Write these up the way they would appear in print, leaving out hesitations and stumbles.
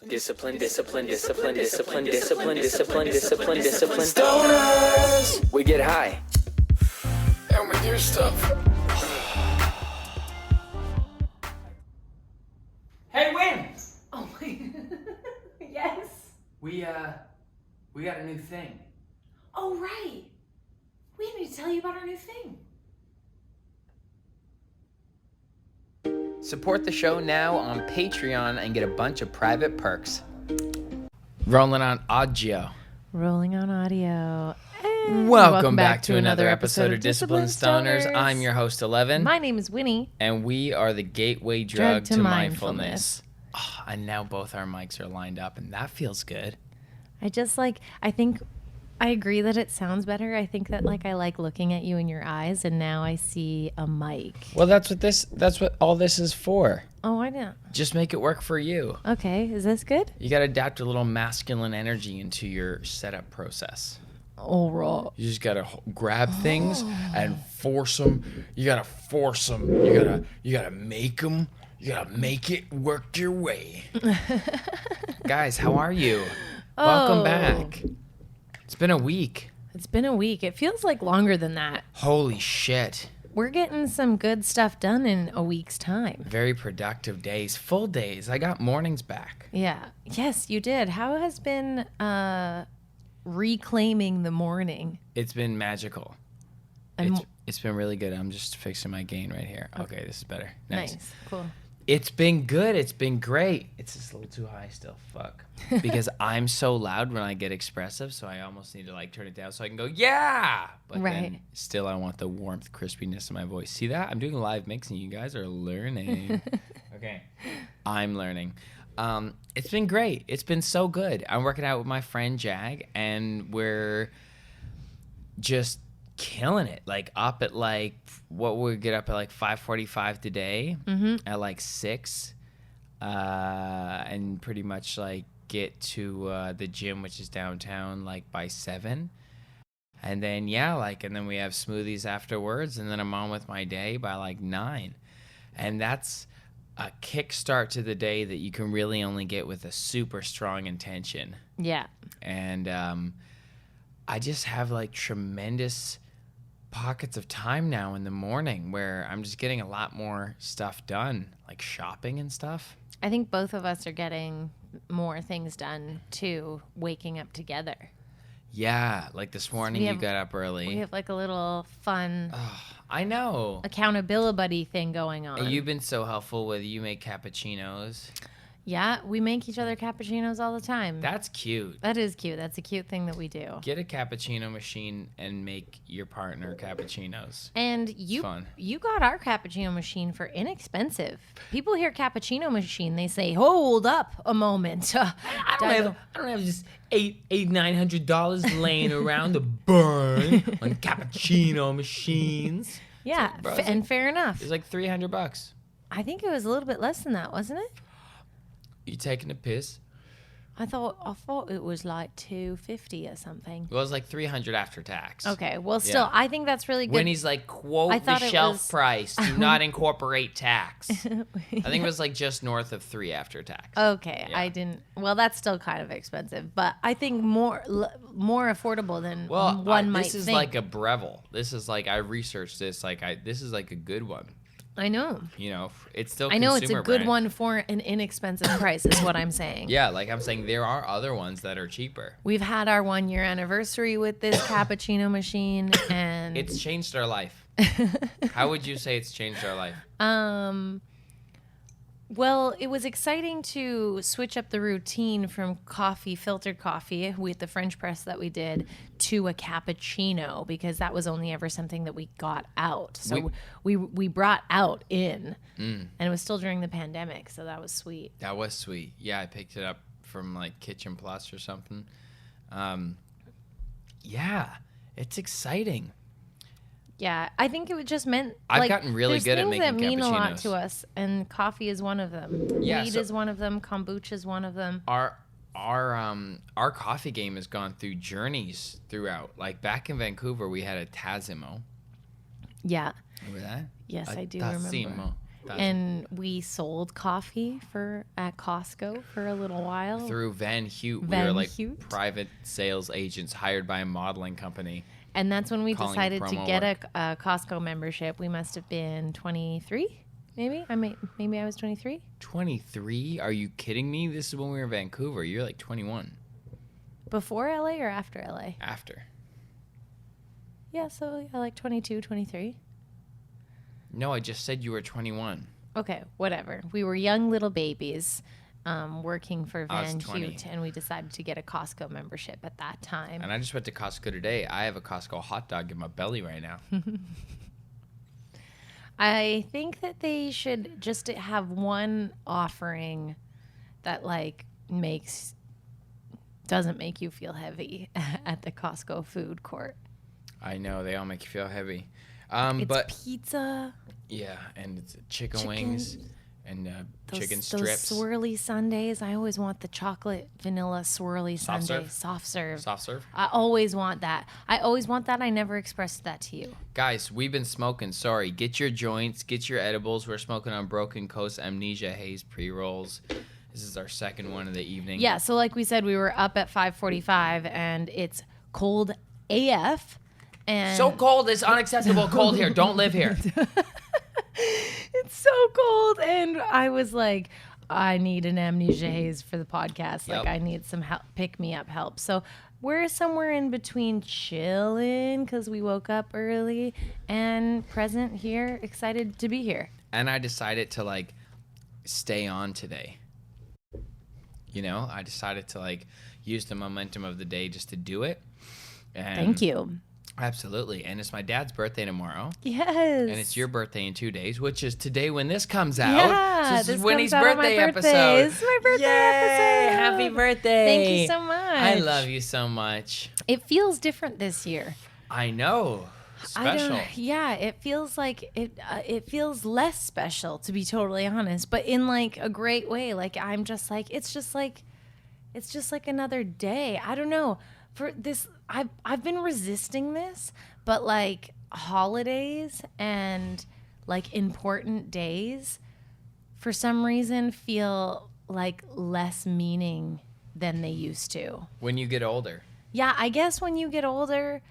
Discipline. Stoners! We get high. And we do stuff. Hey, Win! Oh my... Yes? We got a new thing. Oh, right. We need to tell you about our new thing. Support the show now on Patreon and get a bunch of private perks. Rolling on audio. Rolling on audio. And Welcome back to another episode of Discipline Stoners. I'm your host, Ellevan. My name is Winny. And we are the gateway drug to mindfulness. Oh, and now both our mics are lined up, and that feels good. I agree that it sounds better. I think that I like looking at you in your eyes, and now I see a mic. Well, that's what all this is for. Oh, I know. Just make it work for you. Okay, is this good? You got to adapt a little masculine energy into your setup process. All right. You just got to grab things and force them. You got to force them. You got to make them. You got to make it work your way. Guys, how are you? Welcome back. It's been a week. It's been a week. It feels like longer than that. Holy shit. We're getting some good stuff done in a week's time. Very productive days. Full days. I got mornings back. Yeah. Yes, you did. How has been reclaiming the morning? It's been magical. It's been really good. I'm just fixing my gain right here. Okay, this is better. Nice. Cool. It's been good. It's been great. It's just a little too high still. Fuck. Because I'm so loud when I get expressive, so I almost need to turn it down so I can go, yeah! But then still I want the warmth, crispiness of my voice. See that? I'm doing a live mixing. You guys are learning. Okay. I'm learning. It's been great. It's been so good. I'm working out with my friend Jag, and we're just killing it. Up at we get up at 5:45 today at 6 and pretty much get to the gym, which is downtown, by 7, and then and then we have smoothies afterwards, and then I'm on with my day by 9, and that's a kickstart to the day that you can really only get with a super strong intention. Yeah. And I just have tremendous pockets of time now in the morning where I'm just getting a lot more stuff done, like shopping and stuff. I think both of us are getting more things done too, waking up together. Yeah, this morning you got up early. We have a little fun I know. accountability thing going on. You've been so helpful with you make cappuccinos. Yeah, we make each other cappuccinos all the time. That's cute. That is cute. That's a cute thing that we do. Get a cappuccino machine and make your partner cappuccinos. And you got our cappuccino machine for inexpensive. People hear cappuccino machine, they say, "Hold up a moment." I don't have just $900 laying around to burn on cappuccino machines. Yeah, and fair enough. It's $300. I think it was a little bit less than that, wasn't it? You taking a piss? I thought it was $250 or something. Well, it was $300 after tax. Okay, well, still, I think that's really good. Winnie's quote the shelf price. Do not incorporate tax. I think it was just north of 3 after tax. Okay, yeah. I didn't. Well, that's still kind of expensive, but I think more affordable than one might think. This is like a Breville. This is I researched this. This is a good one. I know. It's still. I know it's a good brand. one for an inexpensive price, is what I'm saying. Yeah, I'm saying there are other ones that are cheaper. We've had our 1-year anniversary with this cappuccino machine, and it's changed our life. How would you say it's changed our life? Well, it was exciting to switch up the routine from filtered coffee with the French press that we did to a cappuccino, because that was only ever something that we got out. So we brought out in, and it was still during the pandemic, so that was sweet. That was sweet. Yeah, I picked it up from Kitchen Plus or something. Yeah, it's exciting. Yeah, I think it just meant I've gotten really good at making cappuccinos. There's things that mean a lot to us, and coffee is one of them. Yeah, Weed is one of them. Kombucha is one of them. Our coffee game has gone through journeys throughout. Back in Vancouver, we had a Tassimo. Yeah. Remember that? Yes, I do Tassimo. remember. And we sold coffee at Costco for a little while. Through Van Hoot. We were like private sales agents hired by a modeling company. And that's when we decided to get a Costco membership. We must have been 23, maybe. Maybe I was 23. 23? Are you kidding me? This is when we were in Vancouver. You're like 21. Before LA or after LA? After. Yeah, so like 22, 23. No, I just said you were 21. Okay, whatever. We were young little babies working for Van Hoot, and we decided to get a Costco membership at that time. And I just went to Costco today. I have a Costco hot dog in my belly right now. I think that they should just have one offering that like doesn't make you feel heavy at the Costco food court. I know, they all make you feel heavy. It's pizza. Yeah, and it's chicken wings and chicken strips. Those swirly sundaes. I always want the chocolate vanilla swirly sundae. Soft serve. Soft serve? I always want that. I never expressed that to you. Guys, we've been smoking. Sorry. Get your joints. Get your edibles. We're smoking on Broken Coast Amnesia Haze pre-rolls. This is our second one of the evening. Yeah, so like we said, we were up at 5:45, and it's cold AF. And so cold. It's unacceptable cold here. Don't live here. It's so cold. And I was like, I need an Amnesia Haze for the podcast. Like, I need some help, pick-me-up help. So we're somewhere in between chilling because we woke up early and present here, excited to be here. And I decided to, like, stay on today. You know, I decided to, like, use the momentum of the day just to do it. And thank you. Absolutely. And it's my dad's birthday tomorrow. Yes. And it's your birthday in 2 days, which is today when this comes out. Yeah, so this is Winnie's birthday episode. This is my birthday episode. Happy birthday. Thank you so much. I love you so much. It feels different this year. I know. Special. It feels like it feels less special, to be totally honest, but in like a great way. Like I'm just like it's just like another day. I don't know. For this, I've been resisting this, but like holidays and like important days, for some reason, feel like less meaning than they used to. When you get older. Yeah, I guess when you get older,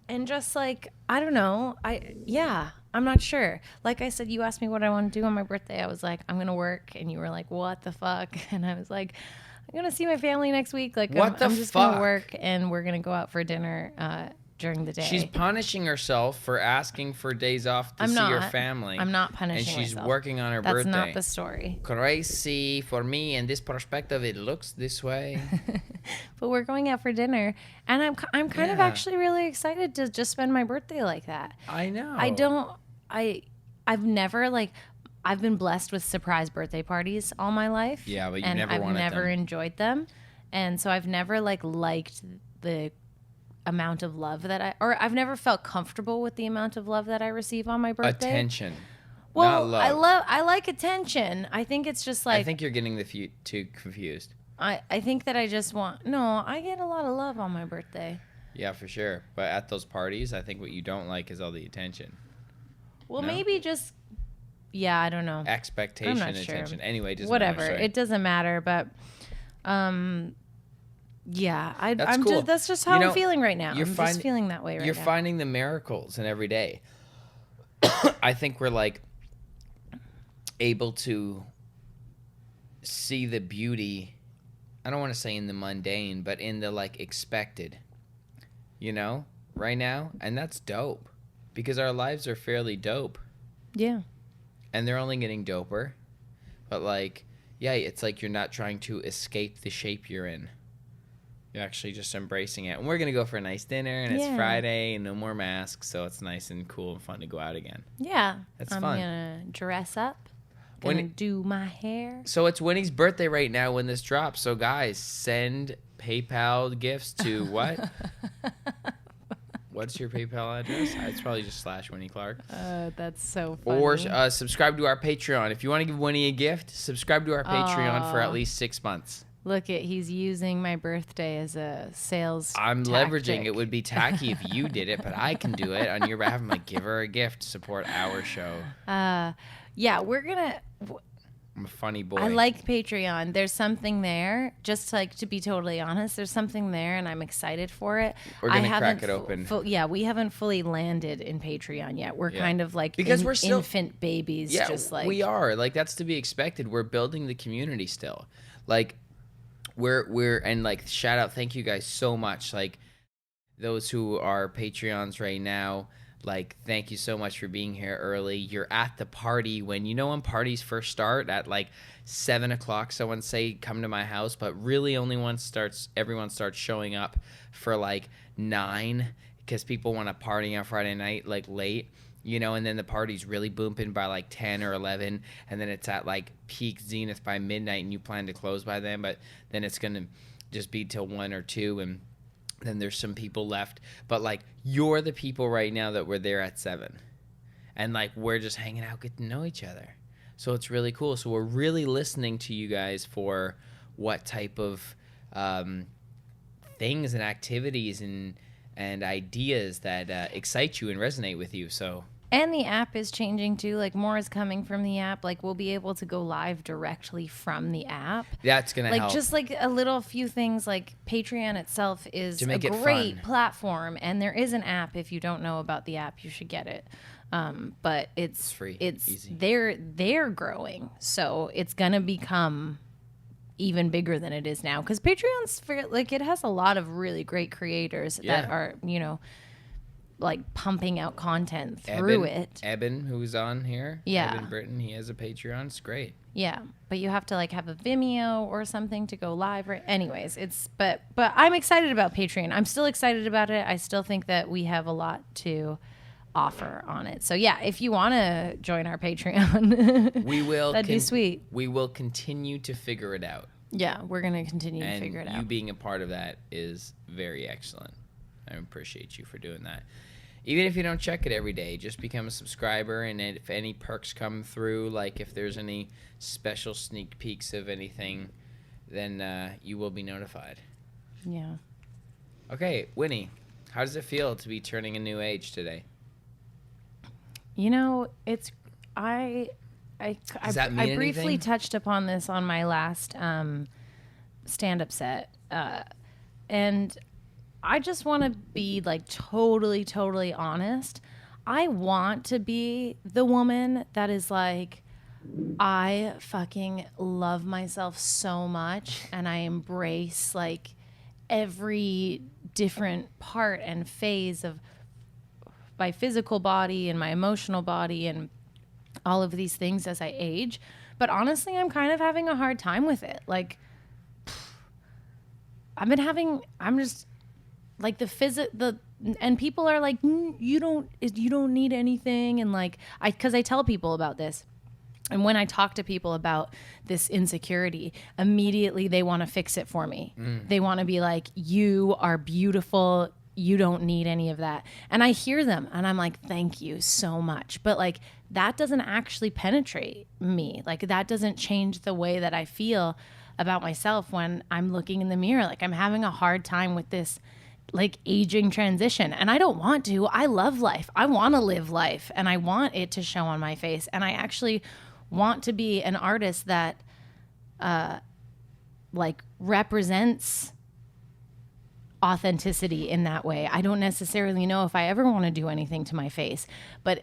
and just like I don't know, I'm not sure. Like I said, you asked me what I want to do on my birthday. I was like, I'm gonna work, and you were like, what the fuck? And I was like, I'm going to see my family next week. Like, I'm just going to work, and we're going to go out for dinner during the day. She's punishing herself for asking for days off to see her family. I'm not punishing myself. And she's myself. Working on her birthday. That's not the story. Crazy. For me, in this perspective, it looks this way. But we're going out for dinner, and I'm kind of actually really excited to just spend my birthday like that. I know. I've never like... I've been blessed with surprise birthday parties all my life. Yeah, but I've never enjoyed them. And so I've never liked the amount of love that I've never felt comfortable with the amount of love that I receive on my birthday. Attention. Well, not love. I like attention. I think it's just like I think you're getting the two confused. I think that I just want I get a lot of love on my birthday. Yeah, for sure. But at those parties, I think what you don't like is all the attention. Well, maybe just yeah, I don't know. Expectation, attention. Sure. Anyway, just whatever. It doesn't matter, but yeah, that's cool. That's just how I'm feeling right now. I'm just feeling that way right now. You're finding the miracles in every day. I think we're like able to see the beauty. I don't want to say in the mundane, but in the like expected. You know, right now, and that's dope because our lives are fairly dope. Yeah. And they're only getting doper. But, like, yeah, it's like you're not trying to escape the shape you're in. You're actually just embracing it. And we're going to go for a nice dinner, and it's Friday, and no more masks, so it's nice and cool and fun to go out again. Yeah. That's fun. I'm going to dress up, going to do my hair. So it's Winnie's birthday right now when this drops. So, guys, send PayPal gifts to what? What's your PayPal address? It's probably just /Winnie Clark. That's so funny. Or subscribe to our Patreon. If you want to give Winnie a gift, subscribe to our Patreon for at least 6 months. Look at, he's using my birthday as a sales I'm tactic. leveraging. It would be tacky if you did it, but I can do it on your behalf. I'm like, give her a gift, support our show. Yeah, we're gonna. I'm a funny boy. I like Patreon. There's something there. Just like to be totally honest, there's something there, and I'm excited for it. We're gonna crack it open. Yeah, we haven't fully landed in Patreon yet. We're kind of like because we're still infant babies. Yeah, just like we are. Like that's to be expected. We're building the community still. Like we're and like shout out, thank you guys so much. Like those who are Patreons right now. Like, thank you so much for being here early. You're at the party when parties first start at like 7 o'clock. Someone say, come to my house, but really only everyone starts showing up for like 9 because people want to party on Friday night, like late, and then the party's really booming by like 10 or 11. And then it's at like peak zenith by midnight and you plan to close by then, but then it's going to just be till 1 or 2. And then there's some people left, but like you're the people right now that were there at 7 and like we're just hanging out, getting to know each other, so it's really cool. So we're really listening to you guys for what type of things and activities and ideas that excite you and resonate with you. So and the app is changing too. Like more is coming from the app. Like we'll be able to go live directly from the app. That's gonna help. Like just like a few things. Like Patreon itself is a great platform, and there is an app. If you don't know about the app, you should get it. But it's free. It's easy. They're growing, so it's gonna become even bigger than it is now. Because Patreon's it has a lot of really great creators that are like pumping out content through it. Eben, who's on here, Eben Britton, he has a Patreon. It's great. Yeah, but you have to like have a Vimeo or something to go live. Right? Anyways, but I'm excited about Patreon. I'm still excited about it. I still think that we have a lot to offer on it. So yeah, if you want to join our Patreon, we will. That'd be sweet. We will continue to figure it out. Yeah, we're gonna continue to figure it out. You being a part of that is very excellent. I appreciate you for doing that. Even if you don't check it every day, just become a subscriber, and if any perks come through, like if there's any special sneak peeks of anything, then you will be notified. Yeah. Okay, Winny, how does it feel to be turning a new age today? It's I briefly anything? touched upon this on my last stand-up set, and I just want to be like totally, totally honest. I want to be the woman that is like, I fucking love myself so much and I embrace like every different part and phase of my physical body and my emotional body and all of these things as I age. But honestly, I'm kind of having a hard time with it. Like, I'm just like and people are like, you don't need anything. And like, cause I tell people about this. And when I talk to people about this insecurity, immediately they want to fix it for me. They want to be like, you are beautiful. You don't need any of that. And I hear them and I'm like, thank you so much. But like, that doesn't actually penetrate me. Like that doesn't change the way that I feel about myself when I'm looking in the mirror. Like I'm having a hard time with this like aging transition, and I don't want to. I love life. I want to live life and I want it to show on my face. And I actually want to be an artist that like represents authenticity in that way. I don't necessarily know if I ever want to do anything to my face, but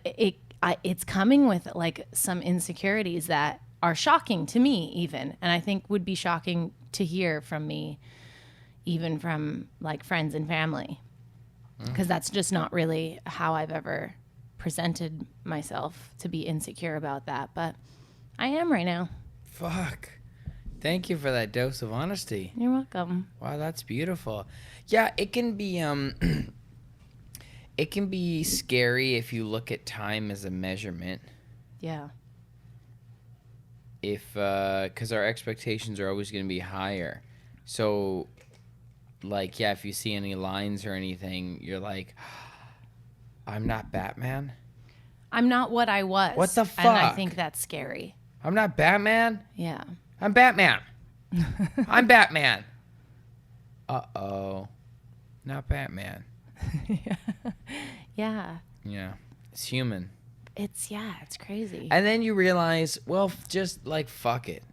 it's coming with like some insecurities that are shocking to me even, and I think would be shocking to hear from me, even from like friends and family, because that's just not really how I've ever presented myself to be insecure about that. But I am right now. Fuck. Thank you for that dose of honesty. You're welcome. Wow, that's beautiful. Yeah, it can be scary if you look at time as a measurement. Yeah. Because our expectations are always going to be higher. So, like, yeah, if you see any lines or anything, you're like, I'm not Batman. I'm not what I was. What the fuck? And I think that's scary. I'm not Batman? Yeah. I'm Batman. I'm Batman. Uh-oh. Not Batman. Yeah. Yeah. It's human. It's crazy. And then you realize, well, just like fuck it.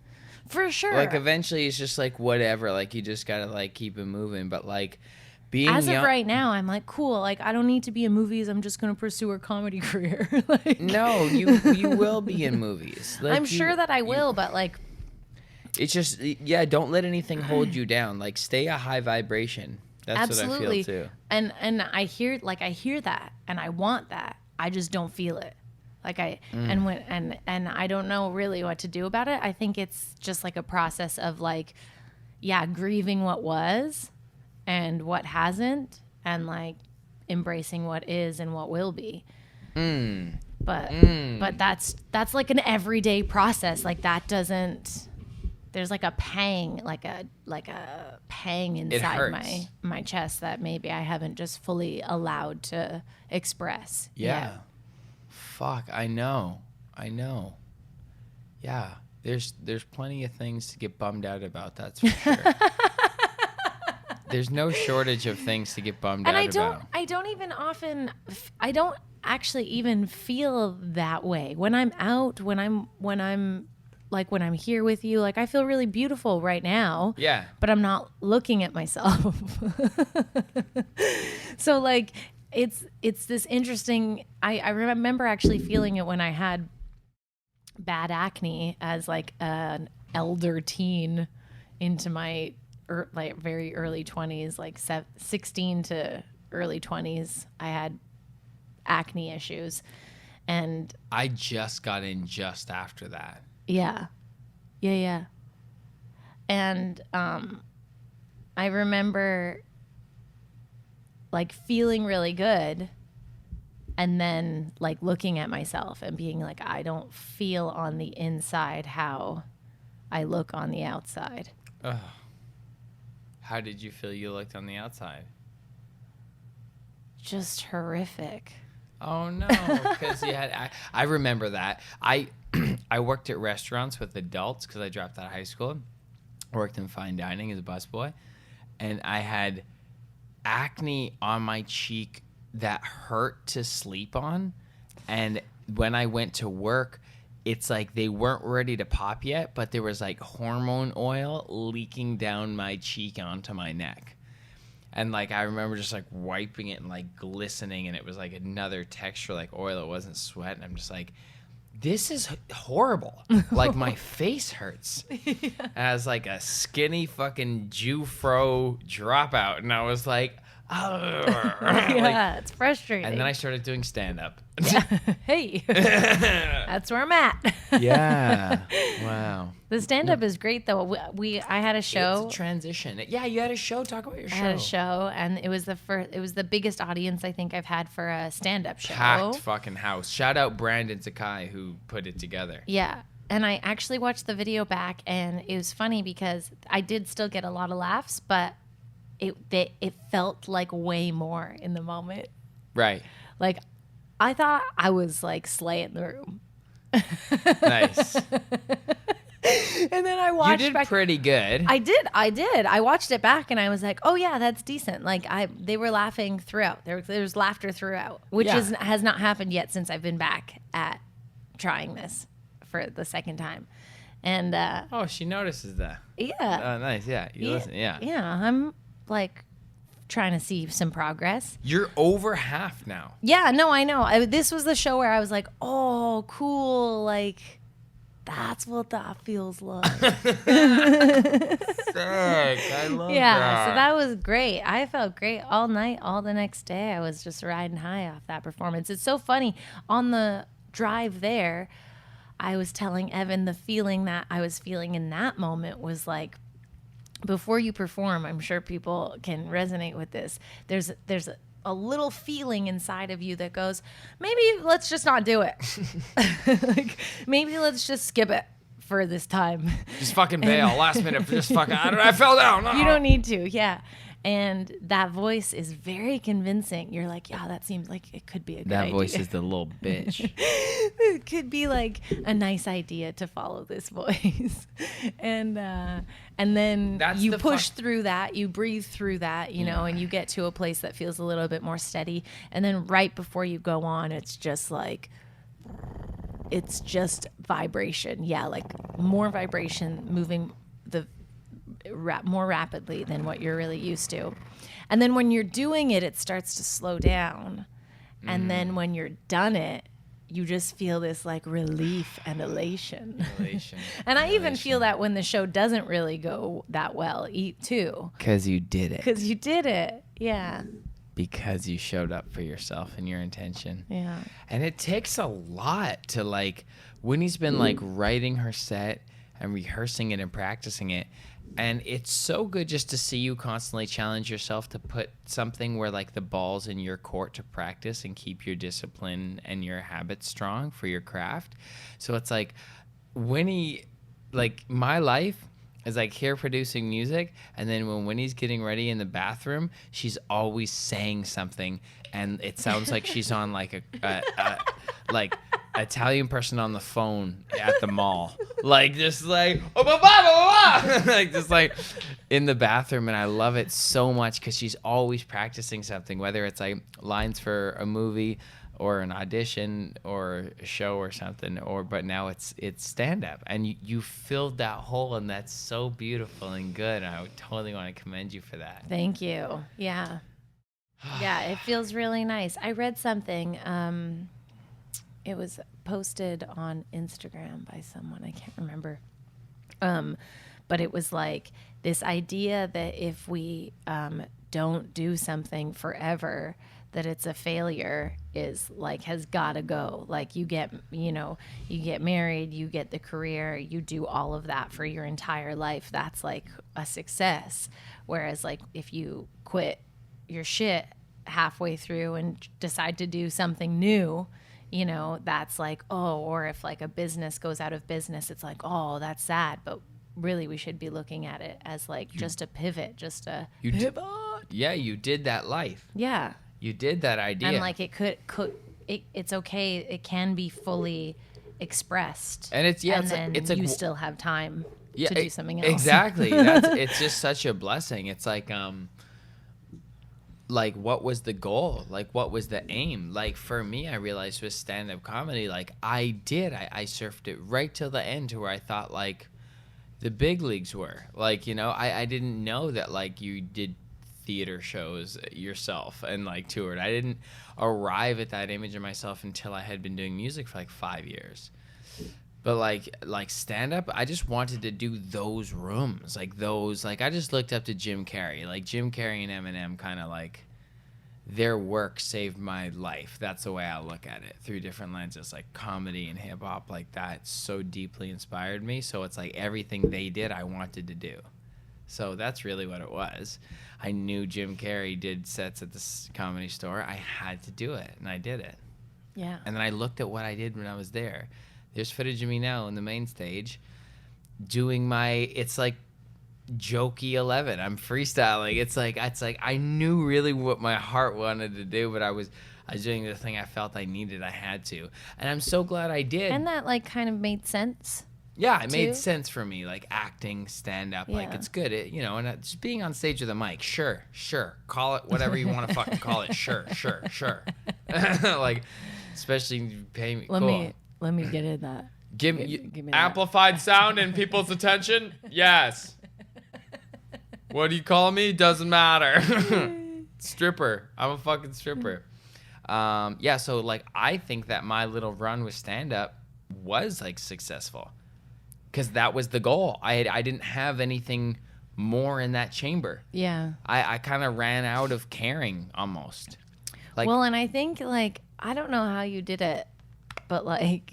For sure. Like eventually it's just like whatever. Like you just gotta like keep it moving. But like being as young, of right now, I'm like, cool. Like I don't need to be in movies. I'm just gonna pursue a comedy career. Like, no, you will be in movies. Like, I'm sure that I will, but like, it's just don't let anything hold you down. Like stay a high vibration. That's absolutely. what I feel too. And I hear that, and I want that. I just don't feel it. Like and I don't know really what to do about it. I think it's just like a process of like, grieving what was and what hasn't, and like embracing what is and what will be. But that's like an everyday process. Like that doesn't. There's like a pang, like a pang inside my chest that maybe I haven't just fully allowed to express. Yeah. Fuck, I know. Yeah. There's plenty of things to get bummed out about, that's for sure. There's no shortage of things to get bummed out about. I don't actually even feel that way. When I'm out, when I'm here with you, like I feel really beautiful right now. Yeah. But I'm not looking at myself. So like it's this interesting, I remember actually feeling it when I had bad acne as like an elder teen into my like very early 20s, like 16 to early 20s. I had acne issues, and I just got in just after that. Yeah. And I remember like feeling really good, and then like looking at myself and being like, I don't feel on the inside how I look on the outside. Ugh. How did you feel you looked on the outside? Just horrific. Oh no, because you had. I remember that. I worked at restaurants with adults because I dropped out of high school. I worked in fine dining as a busboy, and I had acne on my cheek that hurt to sleep on. And when I went to work, it's like they weren't ready to pop yet, but there was like hormone oil leaking down my cheek onto my neck. And like I remember just like wiping it and like glistening, and it was like another texture like oil. It wasn't sweat, and I'm just like, this is horrible. Like my face hurts. Yeah. As like a skinny fucking Jew fro dropout, and I was like, yeah, it's frustrating. And then I started doing stand up. Yeah. Hey, that's where I'm at. Yeah. Wow. The stand up is great though. I had a show. It's a transition. Yeah, you had a show. Talk about your show. I had a show, and it was the biggest audience I think I've had for a stand up show. Packed fucking house. Shout out Brandon Sakai who put it together. Yeah. And I actually watched the video back, and it was funny because I did still get a lot of laughs, but it felt like way more in the moment. Right. Like I thought I was like slaying the room. Nice. And then I watched. You did pretty good. I did. I watched it back, and I was like, "Oh yeah, that's decent." Like they were laughing throughout. There was laughter throughout, which has not happened yet since I've been back at trying this for the second time. And she notices that. Yeah. Oh, nice. Yeah. You listen. Yeah. Yeah. I'm like trying to see some progress. You're over half now. Yeah. No, I know. This was the show where I was like, "Oh, cool!" Like. That's what that feels like. Sick. I love that. Yeah, so that was great. I felt great all night, all the next day. I was just riding high off that performance. It's so funny. On the drive there, I was telling Evan the feeling that I was feeling in that moment was like, before you perform, I'm sure people can resonate with this. There's a little feeling inside of you that goes, maybe let's just not do it. Like, maybe let's just skip it for this time. Just fucking bail last minute. Just fucking, I fell down. You don't need to. Yeah. And that voice is very convincing. You're like, yeah, that seems like it could be a good idea. That voice is the little bitch. It could be like a nice idea to follow this voice. And then you push through that, you breathe through that, you know, and you get to a place that feels a little bit more steady. And then right before you go on, it's just vibration. Yeah, like more vibration moving more rapidly than what you're really used to. And then when you're doing it, it starts to slow down. And then when you're done it, you just feel this like relief and elation. And I even feel that when the show doesn't really go that well, too. Because you did it. Yeah. Because you showed up for yourself and your intention. Yeah. And it takes a lot to like, Winnie's been like writing her set and rehearsing it and practicing it. And it's so good just to see you constantly challenge yourself to put something where like the ball's in your court to practice and keep your discipline and your habits strong for your craft. So it's like Winnie, like my life is like here producing music, and then when Winnie's getting ready in the bathroom, she's always saying something, and it sounds like she's on like a like Italian person on the phone at the mall, like just like oh, blah, blah, blah, blah. Like just like in the bathroom. And I love it so much because she's always practicing something, whether it's like lines for a movie or an audition or a show or something, but now it's stand up, and you filled that hole, and that's so beautiful and good. And I would totally want to commend you for that. Thank you. Yeah. Yeah, it feels really nice. I read something. It was posted on Instagram by someone, I can't remember. But it was like this idea that if we don't do something forever, that it's a failure is like has got to go. Like you get married, you get the career, you do all of that for your entire life. That's like a success. Whereas like if you quit your shit halfway through and decide to do something new, you know, that's like, oh, or if like a business goes out of business, it's like, oh, that's sad. But really we should be looking at it as like just a pivot, just a pivot. Yeah, you did that life. Yeah. You did that idea. And like it it's okay. It can be fully expressed. And it's you still have time to do something else. Exactly. It's just such a blessing. It's like what was the goal? Like what was the aim? Like for me, I realized with stand-up comedy, like I surfed it right till the end to where I thought like the big leagues were. Like, you know, I didn't know that like you did theater shows yourself and like toured. I didn't arrive at that image of myself until I had been doing music for like 5 years. But like stand up, I just wanted to do those rooms, like those. Like I just looked up to Jim Carrey. Like Jim Carrey and Eminem, kind of like their work saved my life. That's the way I look at it, through different lenses, like comedy and hip hop. Like that so deeply inspired me. So it's like everything they did, I wanted to do. So that's really what it was. I knew Jim Carrey did sets at this Comedy Store. I had to do it, and I did it. Yeah. And then I looked at what I did when I was there. There's footage of me now on the main stage doing it's like jokey Ellevan. I'm freestyling. It's like I knew really what my heart wanted to do, but I was doing the thing I felt I needed. I had to. And I'm so glad I did. And that like kind of made sense. Yeah, it made sense for me, like acting, stand-up, like it's good, and just being on stage with a mic, sure, call it whatever you want to fucking call it, sure, like, especially pay me, Let me get in that. Give me amplified that. Sound and people's attention, yes. What do you call me? Doesn't matter. Stripper, I'm a fucking stripper. So like, I think that my little run with stand-up was like successful. Because that was the goal. I didn't have anything more in that chamber. Yeah. I kind of ran out of caring almost. Like, well, and I think like, I don't know how you did it, but like,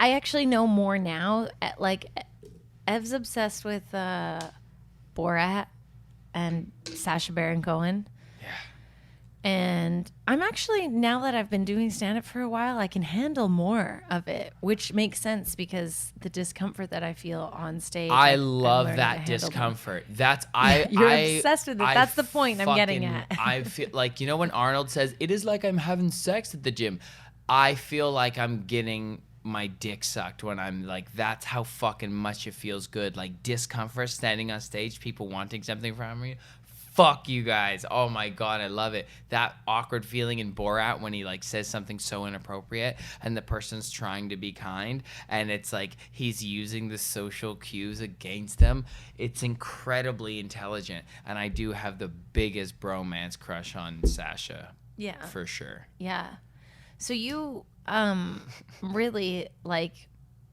I actually know more now. Like, Ev's obsessed with Borat and Sacha Baron Cohen. Yeah. And I'm actually, now that I've been doing stand-up for a while, I can handle more of it, which makes sense because the discomfort that I feel on stage. I I'm love learning that to handle discomfort. That's You're obsessed with it. That's the point I'm getting at. I feel like, you know, when Arnold says it is like I'm having sex at the gym, I feel like I'm getting my dick sucked when I'm like, that's how fucking much it feels good. Like discomfort, standing on stage, people wanting something from me. Fuck you guys. Oh my God, I love it. That awkward feeling in Borat when he like says something so inappropriate and the person's trying to be kind and it's like he's using the social cues against them. It's incredibly intelligent. And I do have the biggest bromance crush on Sasha. Yeah. For sure. Yeah. So you really like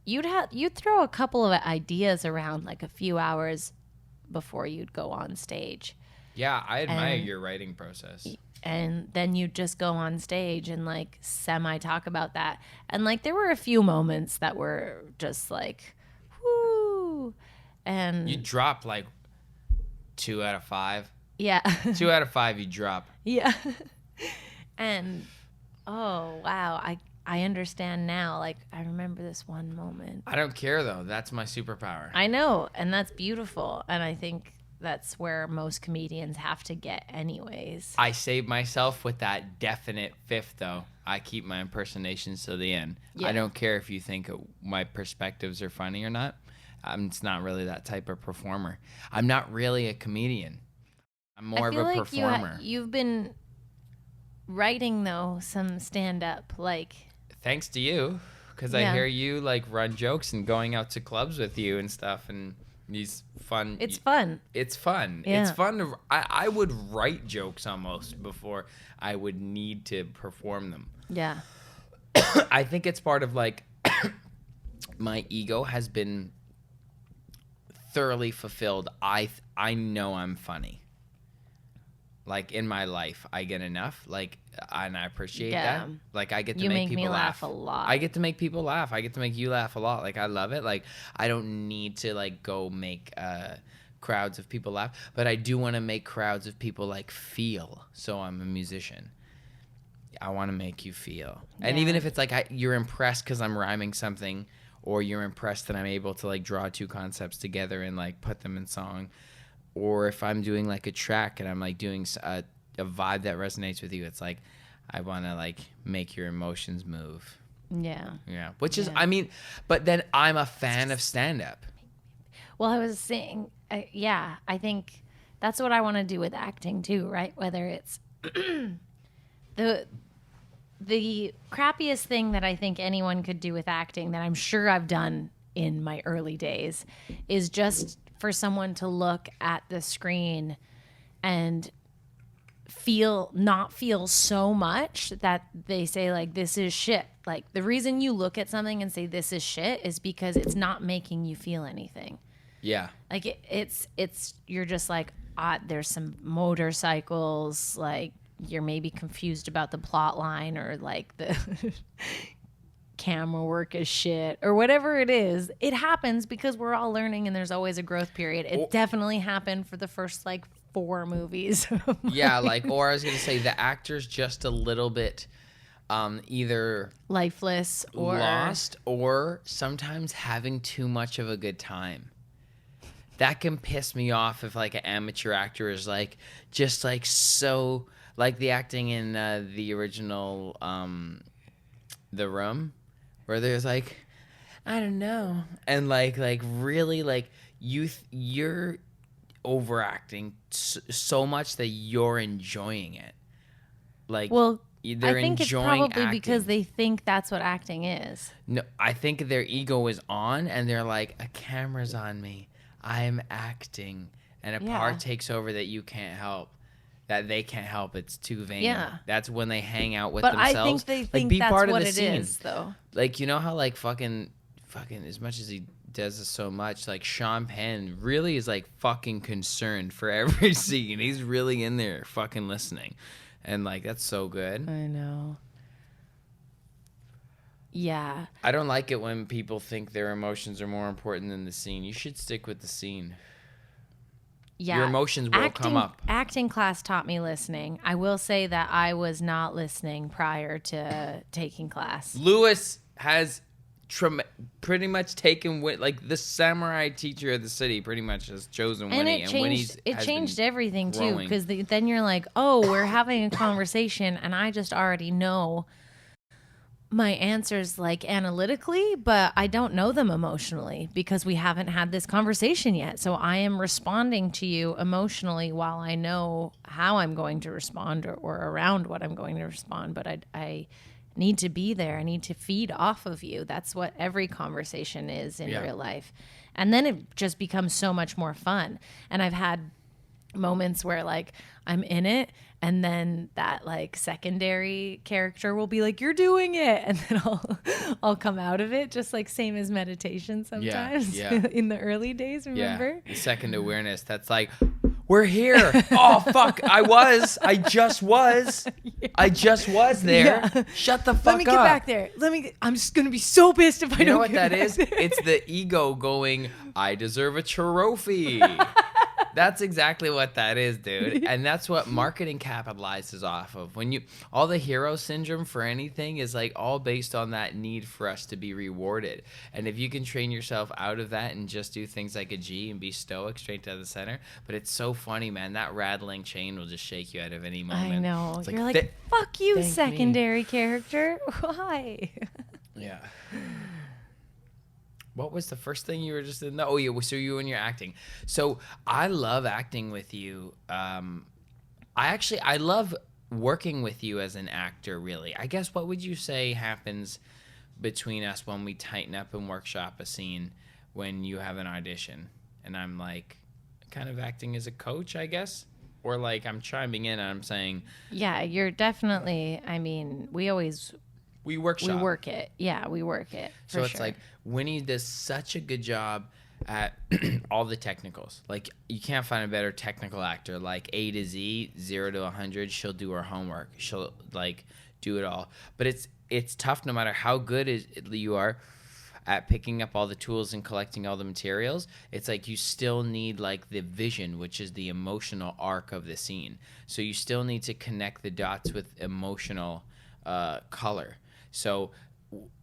you'd throw a couple of ideas around like a few hours before you'd go on stage. Yeah, I admire your writing process. And then you just go on stage and like semi talk about that. And like there were a few moments that were just like, whoo. And you drop like 2 out of 5. Yeah. 2 out of 5 you drop. Yeah. And oh wow, I understand now. Like I remember this one moment. I don't care though. That's my superpower. I know, and that's beautiful. And I think that's where most comedians have to get anyways. I save myself with that definite fifth, though. I keep my impersonations to the end. Yeah. I don't care if you think my perspectives are funny or not. It's not really that type of performer. I'm not really a comedian. I'm more of a performer. You've been writing, though, some stand-up, like... Thanks to you, because I hear you, like, run jokes and going out to clubs with you and stuff, and... These fun. It's fun. It's fun. Yeah. It's fun to. I would write jokes almost before I would need to perform them. Yeah. I think it's part of like my ego has been thoroughly fulfilled. I know I'm funny. Like in my life, I get enough. Like, and I appreciate that. Like, I get to make people laugh a lot. I get to make people laugh. I get to make you laugh a lot. Like, I love it. Like, I don't need to like go make crowds of people laugh, but I do want to make crowds of people like feel. So I'm a musician. I want to make you feel, and even if it's like you're impressed because I'm rhyming something, or you're impressed that I'm able to like draw two concepts together and like put them in song. Or if I'm doing like a track and I'm like doing a vibe that resonates with you, it's like I want to like make your emotions move. Yeah. Yeah. Which is, I mean, but then I'm a fan of stand-up. Well, I was saying, I think that's what I want to do with acting too, right? Whether it's the crappiest thing that I think anyone could do with acting that I'm sure I've done in my early days is just for someone to look at the screen and not feel so much that they say like, this is shit. Like the reason you look at something and say this is shit is because it's not making you feel anything. Yeah. Like it's you're just like, there's some motorcycles, like you're maybe confused about the plot line or like the camera work is shit or whatever it is. It happens because we're all learning and there's always a growth period. It definitely happened for the first like 4 movies. Yeah, like, or I was gonna say the actor's just a little bit either lifeless or lost or sometimes having too much of a good time. That can piss me off if like an amateur actor is like just like so like the acting in the original The Room, where there's like, I don't know, and like really like you're overacting so much that you're enjoying it. Like, well, they're I think enjoying it's probably acting. because they think that's what acting is. No, I think their ego is on, and they're like, a camera's on me. I'm acting, and a part takes over that you can't help. That they can't help. It's too vain. Yeah. That's when they hang out with but themselves. I think they think be that's part what of the it scene. is, though. Like, you know how like fucking as much as he does this so much, like Sean Penn really is like fucking concerned for every scene. He's really in there fucking listening. And like that's so good. I know. Yeah. I don't like it when people think their emotions are more important than the scene. You should stick with the scene. Your emotions will come up. Acting class taught me listening. I will say that I was not listening prior to taking class. Lewis has pretty much taken like the samurai teacher of the city pretty much has chosen Winny, and it changed everything too, because then you're like, oh, we're having a conversation and I just already know my answers like analytically, but I don't know them emotionally because we haven't had this conversation yet. So I am responding to you emotionally while I know how I'm going to respond or around what I'm going to respond, but I need to be there. I need to feed off of you. That's what every conversation is in real life. And then it just becomes so much more fun. And I've had moments where like I'm in it and then that like secondary character will be like, you're doing it. And then I'll come out of it, just like same as meditation sometimes in the early days, remember? Yeah, the second awareness. That's like, we're here. Oh, fuck. I just was there. Yeah. Shut the fuck up. Let me get back there. I'm just going to be so pissed if I don't. You know what that is? It's the ego going, I deserve a trophy. That's exactly what that is, dude. And that's what marketing capitalizes off of. All the hero syndrome for anything is like all based on that need for us to be rewarded. And if you can train yourself out of that and just do things like a G and be stoic straight to the center. But it's so funny, man. That rattling chain will just shake you out of any moment. I know. You're like, fuck you, secondary character. Why? Yeah. What was the first thing you were just in? Oh, yeah. So you and your acting. So I love acting with you. I love working with you as an actor, really. I guess what would you say happens between us when we tighten up and workshop a scene when you have an audition? And I'm like kind of acting as a coach, I guess? Or like I'm chiming in and I'm saying. Yeah, you're definitely, I mean, we workshop. We work it. Yeah, we work it. So it's like Winny does such a good job at all the technicals. Like you can't find a better technical actor. Like A to Z, 0 to 100, she'll do her homework. She'll like do it all. But it's tough no matter how good you are at picking up all the tools and collecting all the materials. It's like you still need like the vision, which is the emotional arc of the scene. So you still need to connect the dots with emotional color. So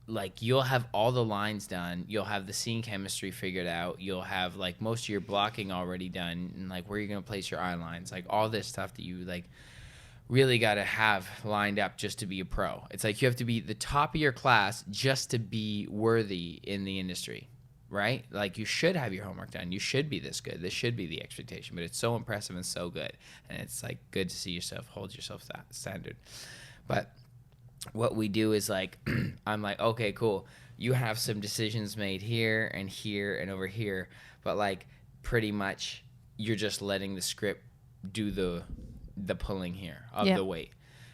like you'll have all the lines done, you'll have the scene chemistry figured out, you'll have like most of your blocking already done, and like where you're gonna place your eye lines, like all this stuff that you like really got to have lined up just to be a pro. It's like you have to be the top of your class just to be worthy in the industry, right? Like you should have your homework done, you should be this good, this should be the expectation, but it's so impressive and so good, and it's like good to see yourself hold yourself that standard. But what we do is like, I'm like, okay, cool. You have some decisions made here and over here, but like pretty much you're just letting the script do the pulling here of the weight.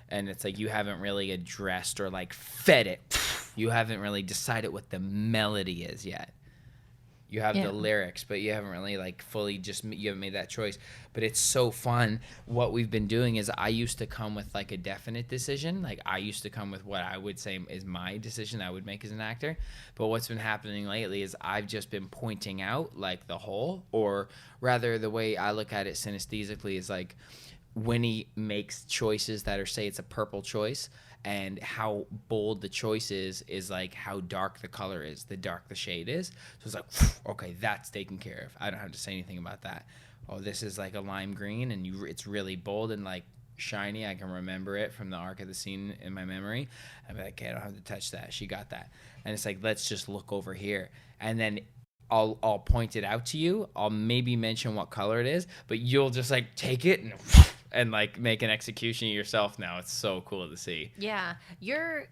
And it's like you haven't really addressed or like fed it. You haven't really decided what the melody is yet. You have the lyrics, but you haven't really like fully you haven't made that choice. But it's so fun. What we've been doing is I used to come with like a definite decision. Like I used to come with what I would say is my decision I would make as an actor. But what's been happening lately is I've just been pointing out like the whole, or rather the way I look at it synesthesically is like Winny makes choices that are, say it's a purple choice, and how bold the choice is like how dark the color is, the dark the shade is. So it's like, okay, that's taken care of. I don't have to say anything about that. Oh, this is like a lime green, and it's really bold and like shiny. I can remember it from the arc of the scene in my memory. I'm like, okay, I don't have to touch that. She got that. And it's like, let's just look over here. And then I'll point it out to you. I'll maybe mention what color it is, but you'll just like take it and like make an execution yourself now. It's so cool to see. Yeah. You're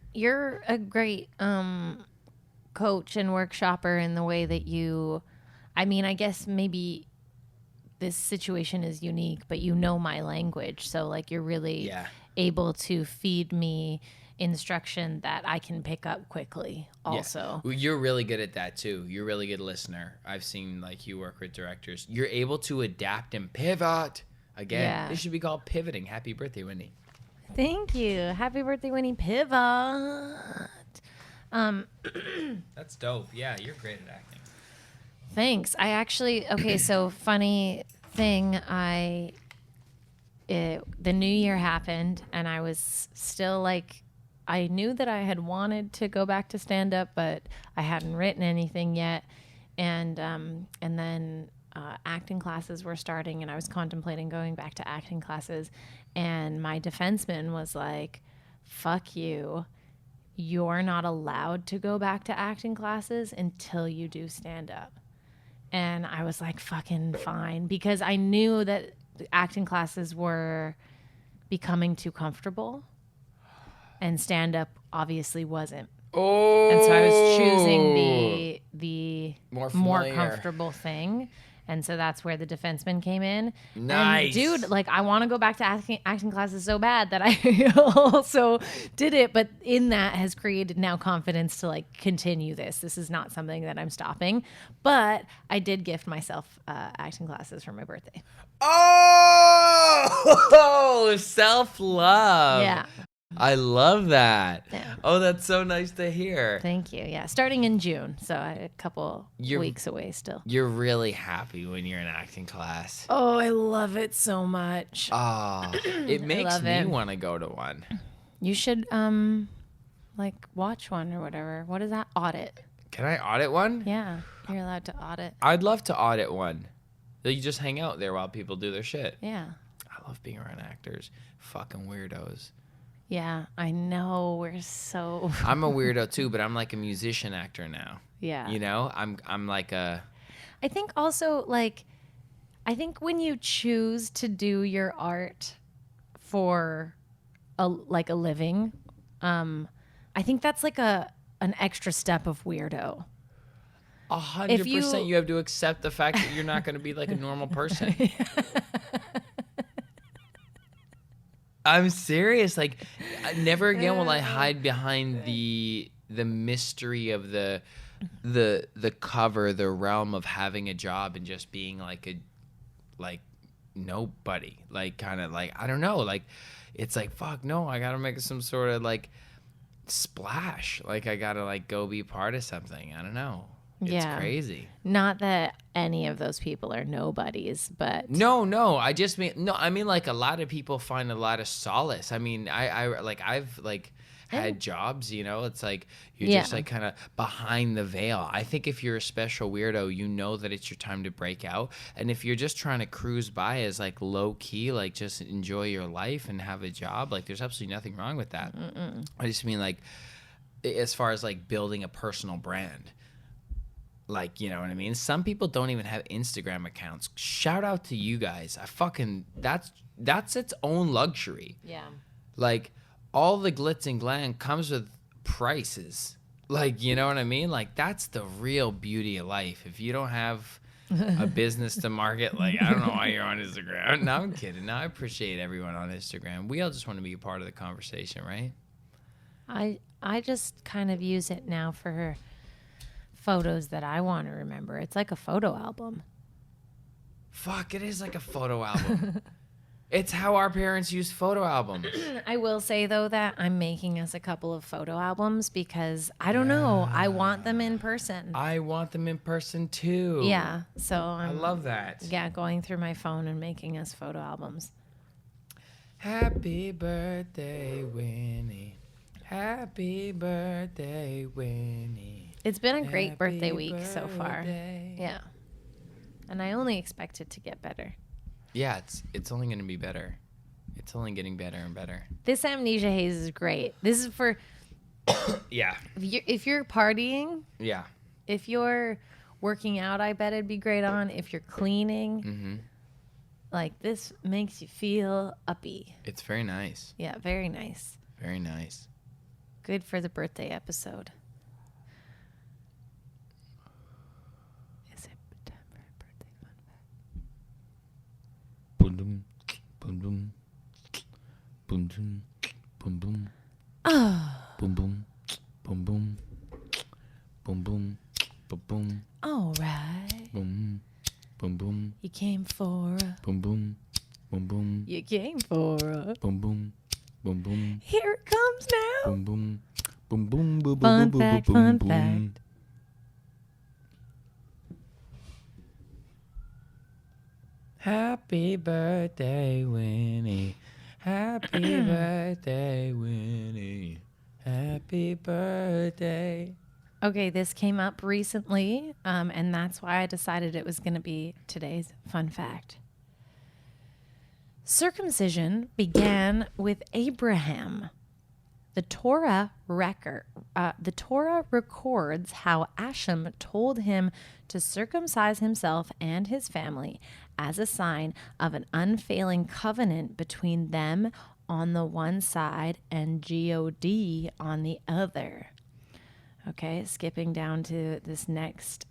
a great coach and workshopper in the way that I mean, I guess maybe this situation is unique, but you know my language. So like you're really able to feed me instruction that I can pick up quickly also. Yeah. You're really good at that too. You're a really good listener. I've seen like you work with directors. You're able to adapt and pivot. Again, this should be called pivoting. Happy birthday, Winny. Thank you. Happy birthday, Winny. Pivot. That's dope. Yeah, you're great at acting. Thanks. I actually, so funny thing, the new year happened, and I was still like, I knew that I had wanted to go back to stand up, but I hadn't written anything yet. And then acting classes were starting, and I was contemplating going back to acting classes. And my defenseman was like, fuck you. You're not allowed to go back to acting classes until you do stand up. And I was like, fucking fine, because I knew that acting classes were becoming too comfortable, and stand up obviously wasn't. Oh. And so I was choosing the more familiar. comfortable thing. And so that's where the defenseman came in. Nice. And dude, like, I want to go back to acting classes so bad that I also did it. But in that has created now confidence to like continue this. This is not something that I'm stopping. But I did gift myself acting classes for my birthday. Oh, self-love. Yeah. I love that. Yeah. Oh, that's so nice to hear. Thanь you. Yeah. Starting in June. So a couple weeks away still. You're really happy when you're in acting class. Oh, I love it so much. Oh, it makes me want to go to one. You should like watch one or whatever. What is that? Audit. Can I audit one? Yeah. You're allowed to audit. I'd love to audit one. You just hang out there while people do their shit. Yeah. I love being around actors. Fucking weirdos. Yeah, I know. We're so. I'm a weirdo too, but I'm like a musician actor now. Yeah. You know, I'm like a. I think also like, I think when you choose to do your art for a living, I think that's like an extra step of weirdo. 100%. You have to accept the fact that you're not going to be like a normal person. I'm serious. Like, never again will I hide behind the mystery of the cover, the realm of having a job and just being like nobody. Like, kind of like, I don't know. Like, it's like, fuck no, I gotta make some sort of like splash. Like, I gotta like go be part of something. I don't know. It's crazy. Not that any of those people are nobodies, but no. I mean like a lot of people find a lot of solace. I mean, I've had jobs, you know. It's like you're just like kind of behind the veil. I think if you're a special weirdo, you know that it's your time to break out. And if you're just trying to cruise by as like low key, like just enjoy your life and have a job, like there's absolutely nothing wrong with that. I just mean like as far as like building a personal brand. Like, you know what I mean? Some people don't even have Instagram accounts. Shout out to you guys. That's its own luxury. Yeah. Like, all the glitz and glam comes with prices. Like, you know what I mean? Like, that's the real beauty of life. If you don't have a business to market, like, I don't know why you're on Instagram. No, I'm kidding. No, I appreciate everyone on Instagram. We all just want to be a part of the conversation, right? I just kind of use it now for photos that I want to remember. It's like a photo album. Fuck, it is like a photo album. It's how our parents used photo albums. I will say, though, that I'm making us a couple of photo albums because, I don't know, I want them in person. I want them in person, too. Yeah, so I love that. Yeah, going through my phone and making us photo albums. Happy birthday, Winnie. Happy birthday, Winnie. It's been a great birthday week so far. Yeah. And I only expect it to get better. Yeah, it's only going to be better. It's only getting better and better. This Amnesia Haze is great. This is for yeah. If you're partying. Yeah. If you're working out, I bet it'd be great on. If you're cleaning. Mm-hmm. Like, this makes you feel uppy. It's very nice. Yeah, very nice. Very nice. Good for the birthday episode. Is it time for a birthday fun fact? Boom, boom, boom, boom, boom, boom, boom, boom. Oh. Boom, boom, boom, boom, boom, boom, boom, boom. All right. Boom, boom, boom. You came for a. Boom, boom, boom, boom. You came for a. Boom, boom, boom, boom. Here it comes now. Boom, boom, boom, boom, boom, Fun boom, fact, boom, fun boom. fact. Happy birthday, Winnie. Happy birthday, Winnie. Happy birthday. Okay, this came up recently, and that's why I decided it was going to be today's fun fact. Circumcision began with Abraham. The Torah records how Hashem told him to circumcise himself and his family as a sign of an unfailing covenant between them on the one side and God on the other. Okay, skipping down to this next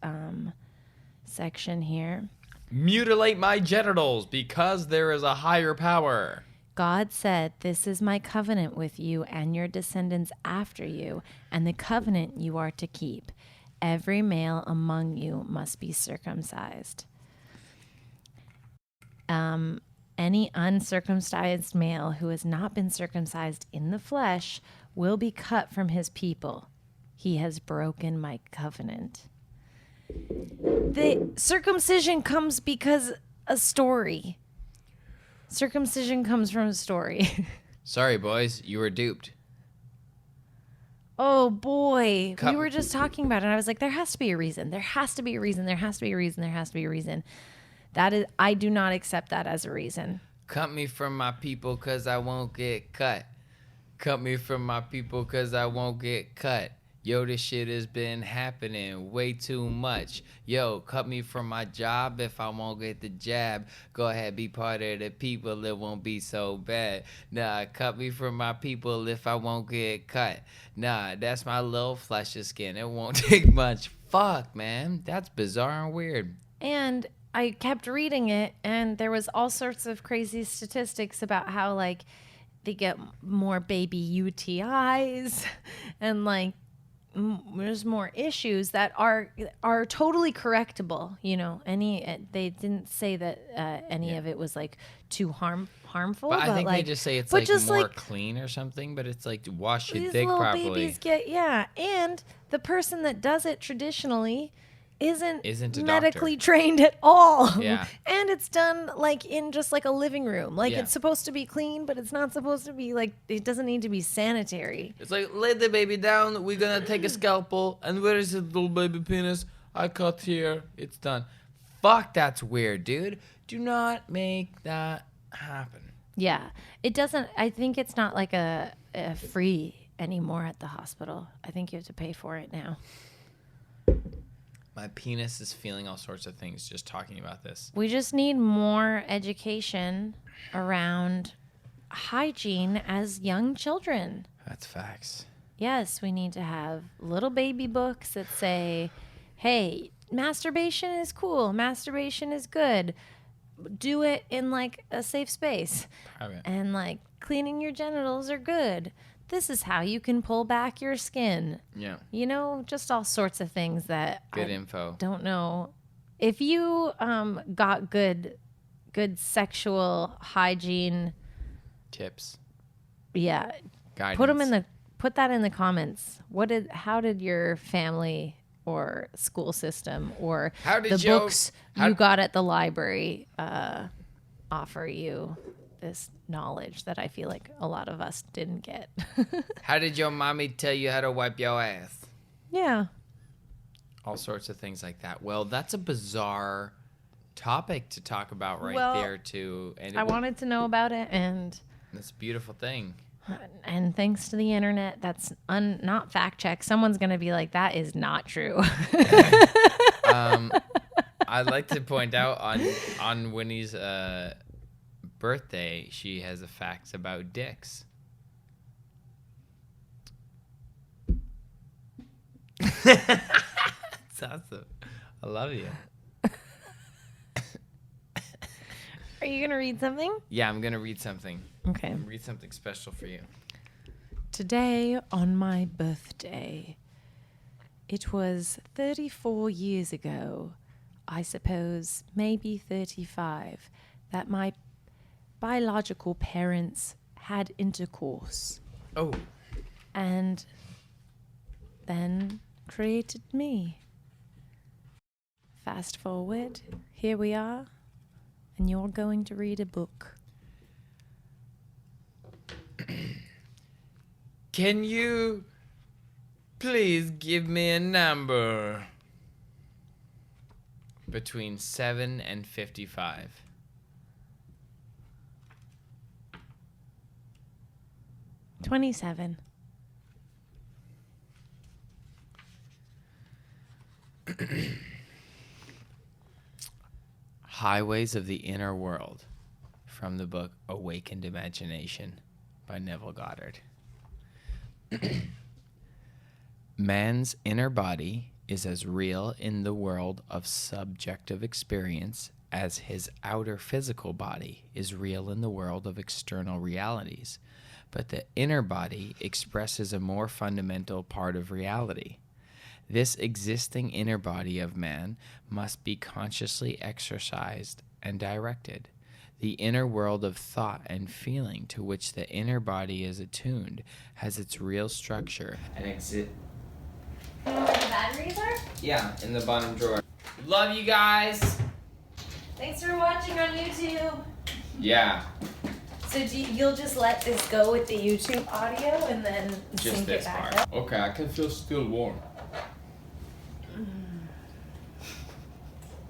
section here. Mutilate my genitals because there is a higher power. God said, "This is my covenant with you and your descendants after you, and the covenant you are to keep. Every male among you must be circumcised. Any uncircumcised male who has not been circumcised in the flesh will be cut from his people. He has broken my covenant." The circumcision comes because a story. Circumcision comes from a story. Sorry, boys, you were duped. Oh boy, we were just talking about it. And I was like, there has to be a reason. There has to be a reason. There has to be a reason. There has to be a reason. That is, I do not accept that as a reason. Cut me from my people because I won't get cut. Cut me from my people because I won't get cut. Yo, this shit has been happening way too much. Yo, cut me from my job if I won't get the jab. Go ahead, be part of the people, it won't be so bad. Nah, cut me from my people if I won't get cut. Nah, that's my little flesh of skin. It won't take much. Fuck, man. That's bizarre and weird. And I kept reading it, and there was all sorts of crazy statistics about how, like, they get more baby UTIs and, like, there's more issues that are totally correctable. You know, they didn't say that any of it was like too harmful. But I think like, they just say it's but like just more like, clean or something. But it's like to wash your these dick little properly. babies get and the person that does it traditionally isn't a medically doctor. trained at all. Yeah. And it's done like in just like a living room. Like Yeah. it's supposed to be clean, but it's not supposed to be like, it doesn't need to be sanitary. It's like, lay the baby down. We're going to take a scalpel. And where is the little baby penis? I cut here. It's done. Fuck, that's weird, dude. Do not make that happen. Yeah. It doesn't, I think it's not like a free anymore at the hospital. I think you have to pay for it now. My penis is feeling all sorts of things just talking about this. We just need more education around hygiene as young children. That's facts. Yes, we need to have little baby books that say, hey, masturbation is cool. Masturbation is good. Do it in like a safe space. Private. And like cleaning your genitals are good. This is how you can pull back your skin. Yeah. You know, just all sorts of things that Good info. Don't know. If you got good sexual hygiene Tips. Yeah. Guidance. Put that in the comments. How did your family or school system or books you got at the library offer you this knowledge that I feel like a lot of us didn't get? How did your mommy tell you how to wipe your ass? Yeah. All sorts of things like that. Well, that's a bizarre topic to talk about there too. And I wanted to know about it, and it's a beautiful thing. And thanks to the internet, that's not fact check. Someone's going to be like, that is not true. I'd like to point out on Winnie's birthday, she has a fact about dicks. That's awesome. I love you. Are you going to read something? Yeah, I'm going to read something. Okay. Read something special for you. Today, on my birthday, it was 34 years ago, I suppose maybe 35, that my biological parents had intercourse. Oh. And then created me. Fast forward, here we are, and you're going to read a book. Can you please give me a number between 7 and 55? $27. Highways of the Inner World, from the book Awakened Imagination by Neville Goddard. Man's inner body is as real in the world of subjective experience as his outer physical body is real in the world of external realities. But the inner body expresses a more fundamental part of reality. This existing inner body of man must be consciously exercised and directed. The inner world of thought and feeling to which the inner body is attuned has its real structure and exists. You know where the batteries are? Yeah, in the bottom drawer. Love you guys. Thanks for watching on YouTube. Yeah. So you'll just let this go with the YouTube audio and then Just sync this it back part. up? Okay, I can feel still warm.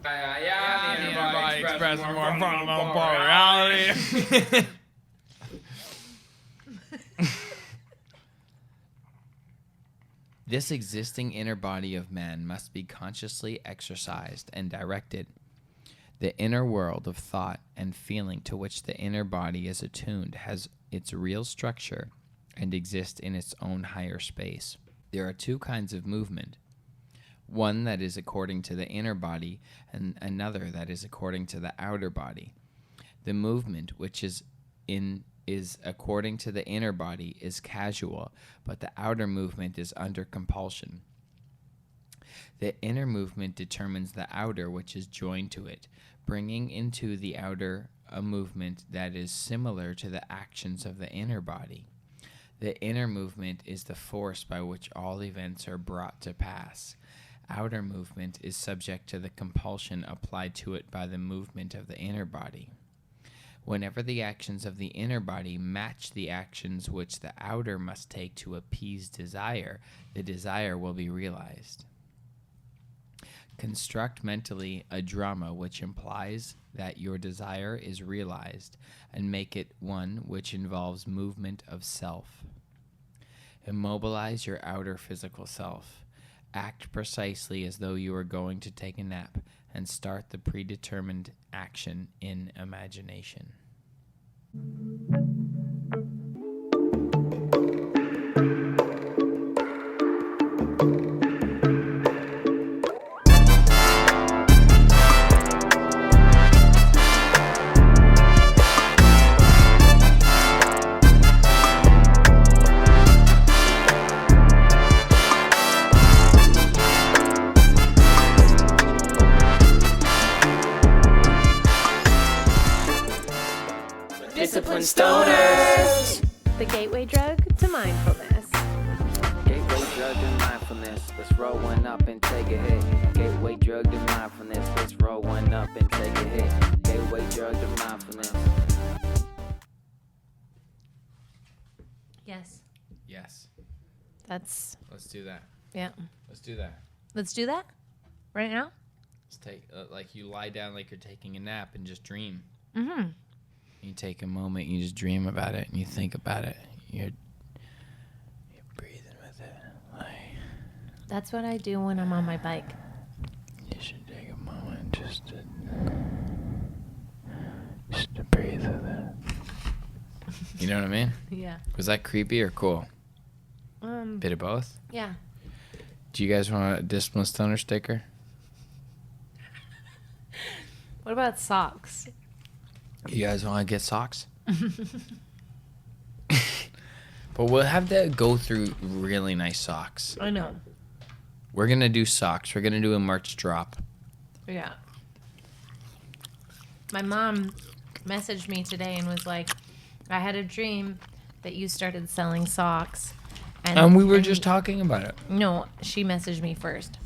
Yeah, the inner body expresses more fundamental part of reality. This existing inner body of man must be consciously exercised and directed. The inner world of thought and feeling to which the inner body is attuned has its real structure and exists in its own higher space. There are two kinds of movement. One that is according to the inner body and another that is according to the outer body. The movement which is according to the inner body is casual, but the outer movement is under compulsion. The inner movement determines the outer which is joined to it, bringing into the outer a movement that is similar to the actions of the inner body. The inner movement is the force by which all events are brought to pass. Outer movement is subject to the compulsion applied to it by the movement of the inner body. Whenever the actions of the inner body match the actions which the outer must take to appease desire, the desire will be realized. Construct mentally a drama which implies that your desire is realized, and make it one which involves movement of self. Immobilize your outer physical self. Act precisely as though you are going to take a nap, and start the predetermined action in imagination. Disciplined stoners. The gateway drug to mindfulness. Gateway drug to mindfulness. Let's roll one up and take a hit. Gateway drug to mindfulness. Let's roll one up and take a hit. Gateway drug to mindfulness. Yes. Yes. That's, Let's do that. yeah. Let's do that. Let's do that right now. Let's take, like you lie down like you're taking a nap and just dream. Mm-hmm. You take a moment, you just dream about it, and you think about it. You're breathing with it. Like, That's what I do when I'm on my bike. you should take a moment just to breathe with it. You know what I mean? Yeah. Was that creepy or cool? Bit of both? Yeah. Do you guys want a Discipline Stoner sticker? What about socks? You guys want to get socks? But we'll have to go through really nice socks. I know. We're going to do socks. We're going to do a merch drop. Yeah. My mom messaged me today and was like, I had a dream that you started selling socks. And we were just talking about it. No, she messaged me first.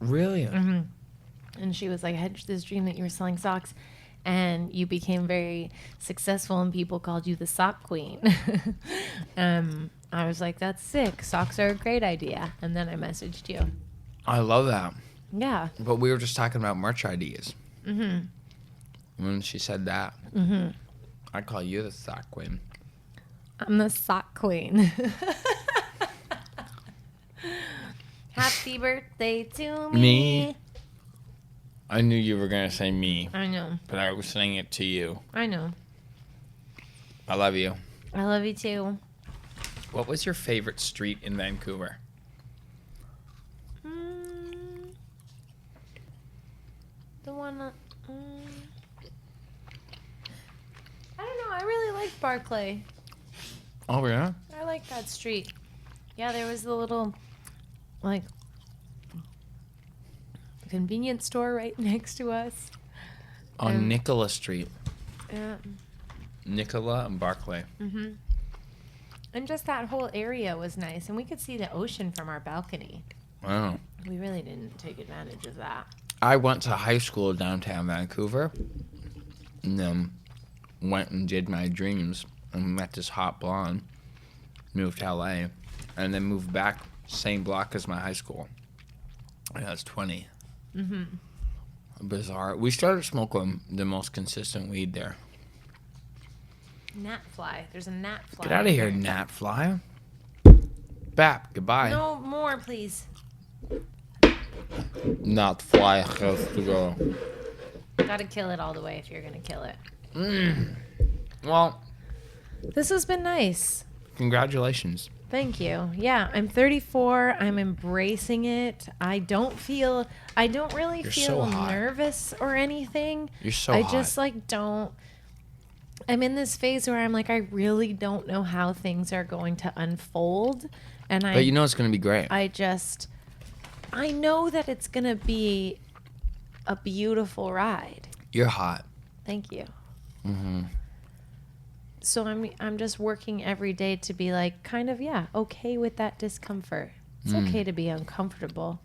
Really? Mm-hmm. And she was like, I had this dream that you were selling socks. and you became very successful and people called you the sock queen. I was like, that's sick. Socks are a great idea. And then I messaged you. I love that. Yeah. But we were just talking about merch ideas. Mm-hmm. When she said that, I call you the sock queen. I'm the sock queen. Happy birthday to me. I knew you were going to say me. I know. But I was saying it to you. I know. I love you. I love you too. What was your favorite street in Vancouver? The one... I don't know. I really like Barclay. Oh, yeah? I like that street. Yeah, there was the little, like, convenience store right next to us. On Nicola Street. Yeah. Nicola and Barclay. Mm-hmm. And just that whole area was nice. And we could see the ocean from our balcony. Wow. We really didn't take advantage of that. I went to high school downtown Vancouver. And then went and did my dreams. And met this hot blonde. Moved to LA. And then moved back, same block as my high school. And I was 20. Mm-hmm. Bizarre. We started smoking the most consistent weed there. Gnat fly. There's a gnat fly. Get out of here, gnat fly. Bap, goodbye. No more, please. Gnat fly has to go. Gotta kill it all the way if you're gonna kill it. Well, this has been nice. Congratulations. Thank you. Yeah, I'm 34. I'm embracing it. I don't really You're feel so hot. nervous or anything. You're so I hot. just don't. I'm in this phase where I'm like, I really don't know how things are going to unfold. And But you know it's going to be great. I know that it's going to be a beautiful ride. You're hot. Thank you. Mm-hmm. So I'm just working every day to be like, kind of, okay with that discomfort. It's okay to be uncomfortable.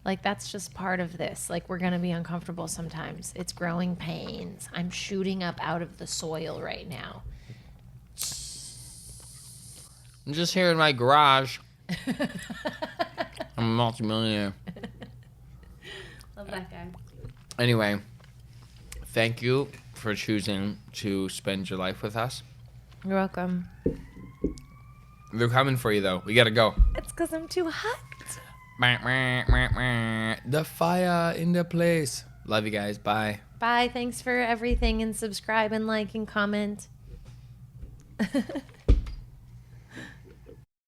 Like, that's just part of this. Like, we're going to be uncomfortable sometimes. It's growing pains. I'm shooting up out of the soil right now. I'm just here in my garage. I'm a multimillionaire. Love that guy. Anyway, thank you for choosing to spend your life with us. You're welcome. They're coming for you, though. We got to go. It's because I'm too hot. The fire in the place. Love you guys. Bye. Bye. Thanks for everything, and subscribe and like and comment.